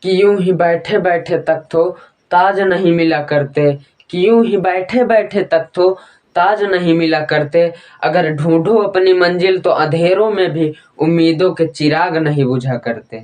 कि यूं ही बैठे बैठे तक तो ताज नहीं मिला करते, कि यूं ही बैठे बैठे तक तो ताज नहीं मिला करते। अगर ढूंढो अपनी मंजिल तो अंधेरों में भी उम्मीदों के चिराग नहीं बुझा करते।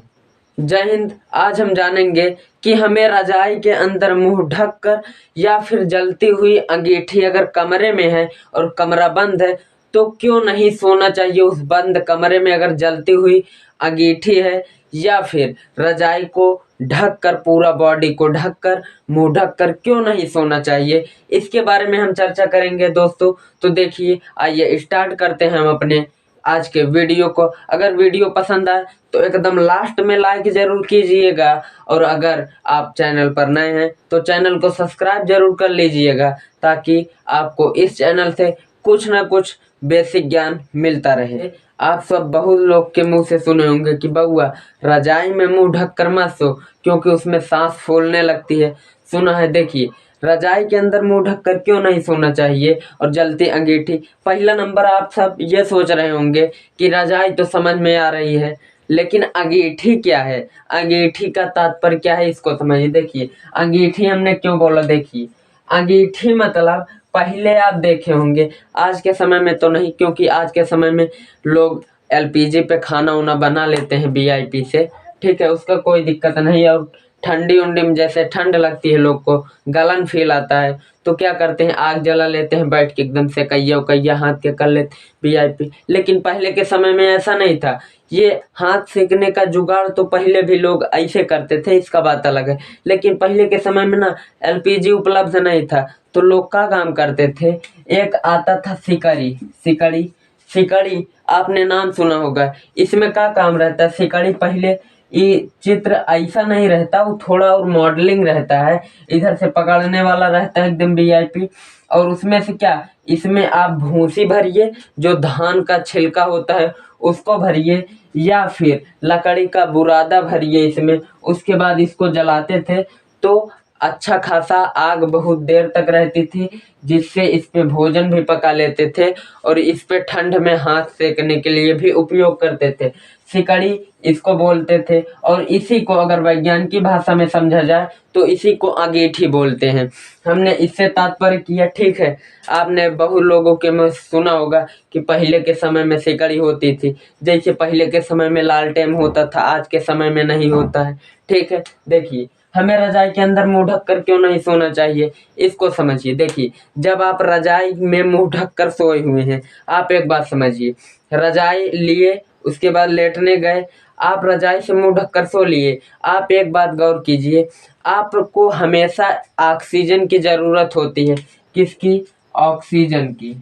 जय हिंद। आज हम जानेंगे कि हमें रजाई के अंदर मुंह ढक कर या फिर जलती हुई अंगीठी अगर कमरे में है और कमरा बंद है तो क्यों नहीं सोना चाहिए उस बंद कमरे में अगर जलती हुई अंगीठी है, या फिर रजाई को ढक कर, पूरा बॉडी को ढक कर, मुंह ढक कर क्यों नहीं सोना चाहिए, इसके बारे में हम चर्चा करेंगे दोस्तों। तो देखिए, आइए स्टार्ट करते हैं हम अपने आज के वीडियो को। अगर वीडियो पसंद आए तो एकदम लास्ट में लाइक जरूर कीजिएगा, और अगर आप चैनल पर नए हैं तो चैनल को सब्सक्राइब जरूर कर लीजिएगा, ताकि आपको इस चैनल से कुछ ना कुछ बेसिक ज्ञान मिलता रहे। आप सब बहुत लोग के मुंह से सुने होंगे कि बउआ रजाई में मुंह ढक कर मत सो, क्योंकि उसमें सांस फूलने लगती है। सुना है? देखिए, रजाई के अंदर मुंह ढक कर क्यों नहीं सोना चाहिए और जलती अंगीठी। पहला नंबर, आप सब ये सोच रहे होंगे कि रजाई तो समझ में आ रही है, लेकिन अंगीठी क्या है, अंगीठी का तात्पर्य क्या है, इसको समझिए। देखिए, अंगीठी हमने क्यों बोला, देखिए अंगीठी मतलब पहले आप देखे होंगे, आज के समय में तो नहीं, क्योंकि आज के समय में लोग एलपीजी पे खाना उना बना लेते हैं वीआईपी से, ठीक है, उसका कोई दिक्कत नहीं। और ठंडी उंडी में जैसे ठंड लगती है, लोग को गलन फील आता है, तो क्या करते हैं, आग जला लेते हैं बैठ के, एकदम से कैया कैया हाथ के कर लेते वीआईपी। लेकिन पहले के समय में ऐसा नहीं था, ये हाथ सेकने का जुगाड़ तो पहले भी लोग ऐसे करते थे, इसका बात अलग है। लेकिन पहले के समय में ना एलपीजी उपलब्ध नहीं था, तो लोग क्या काम करते थे, एक आता था सिकड़ी, सिकड़ी सिकड़ी आपने नाम सुना होगा। इसमें क्या काम रहता है, सिकड़ी पहले ये चित्र ऐसा नहीं रहता, वो थोड़ा और मॉडलिंग रहता है, इधर से पकड़ने वाला रहता है एकदम वीआईपी। और उसमें से क्या, इसमें आप भूसी भरिए, जो धान का छिलका होता है उसको भरिए, या फिर लकड़ी का बुरादा भरिए इसमें। उसके बाद इसको जलाते थे तो अच्छा खासा आग बहुत देर तक रहती थी, जिससे इस पे भोजन भी पका लेते थे, और इस पे ठंड में हाथ सेकने के लिए भी उपयोग करते थे। सिकड़ी इसको बोलते थे, और इसी को अगर वैज्ञानिक भाषा में समझा जाए तो इसी को अंगीठी बोलते हैं। हमने इससे तात्पर्य किया, ठीक है। आपने बहुत लोगों के में सुना होगा कि पहले के समय में सिकड़ी होती थी, जैसे पहले के समय में लालटेन होता था, आज के समय में नहीं होता है, ठीक है। देखिए, हमें रजाई के अंदर मुंह ढक कर क्यों नहीं सोना चाहिए, इसको समझिए। देखिए, जब आप रजाई में मुंह ढक कर सोए हुए हैं, आप एक बात समझिए, रजाई लिए, उसके बाद लेटने गए, आप रजाई से मुंह ढक कर सो लिए। आप एक बात गौर कीजिए, आपको हमेशा ऑक्सीजन की जरूरत होती है। किसकी? ऑक्सीजन की।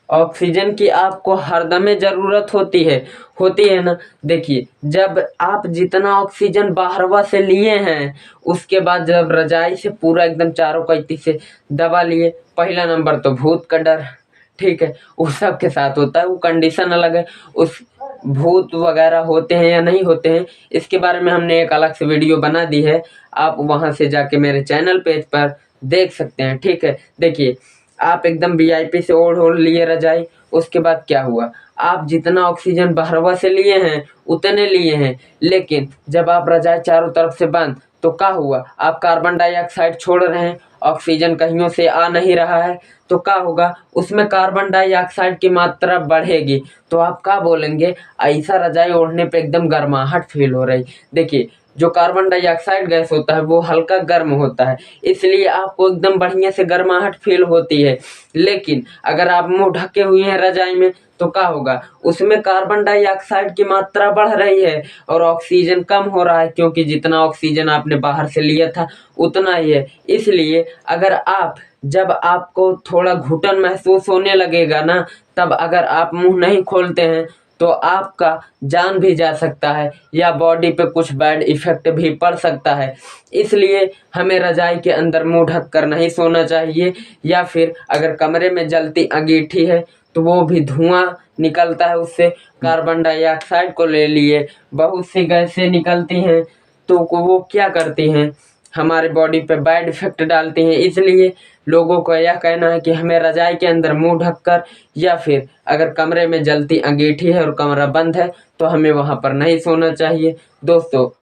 ऑक्सीजन की आपको हरदमे जरूरत होती है ना। देखिए, जब आप जितना ऑक्सीजन बाहरवा से लिए हैं, उसके बाद जब रजाई से पूरा एकदम चारों कैती से दबा लिए, पहला नंबर तो भूत का डर, ठीक है, वो सबके साथ होता है, वो कंडीशन अलग है। उस भूत वगैरह होते हैं या नहीं होते हैं, इसके बारे में हमने एक अलग से वीडियो बना दी है, आप वहां से जाके मेरे चैनल पेज पर देख सकते हैं, ठीक है। देखिए, आप एकदम वीआईपी से ओढ़ लिए रजाई, उसके बाद क्या हुआ, आप जितना ऑक्सीजन बाहरवा से लिए हैं उतने लिए हैं, लेकिन जब आप रजाई चारों तरफ से बंद, तो क्या हुआ, आप कार्बन डाइऑक्साइड छोड़ रहे हैं, ऑक्सीजन कहीं से आ नहीं रहा है, तो क्या होगा, उसमें कार्बन डाइऑक्साइड की मात्रा बढ़ेगी। तो आप क्या बोलेंगे, ऐसा रजाई ओढ़ने पे एकदम गर्माहट फील हो रही। देखिए, जो कार्बन डाइऑक्साइड गैस होता है वो हल्का गर्म होता है, इसलिए आपको एकदम बढ़िया से गर्माहट फील होती है। लेकिन अगर आप मुंह ढके हुए हैं रजाई में, तो क्या होगा, उसमें कार्बन डाइऑक्साइड की मात्रा बढ़ रही है और ऑक्सीजन कम हो रहा है, क्योंकि जितना ऑक्सीजन आपने बाहर से लिया था उतना ही है। इसलिए अगर आप, जब आपको थोड़ा घुटन महसूस होने लगेगा ना, तब अगर आप मुंह नहीं खोलते हैं तो आपका जान भी जा सकता है, या बॉडी पे कुछ बैड इफेक्ट भी पड़ सकता है। इसलिए हमें रजाई के अंदर मुंह ढक कर नहीं सोना चाहिए, या फिर अगर कमरे में जलती अंगीठी है तो वो भी धुआं निकलता है, उससे कार्बन डाइऑक्साइड को ले लिए बहुत सी गैसें निकलती हैं, तो वो क्या करती हैं, हमारे बॉडी पे बैड इफेक्ट डालती हैं। इसलिए लोगों का यह कहना है कि हमें रजाई के अंदर मुंह ढककर, या फिर अगर कमरे में जलती अंगीठी है और कमरा बंद है तो हमें वहाँ पर नहीं सोना चाहिए। दोस्तों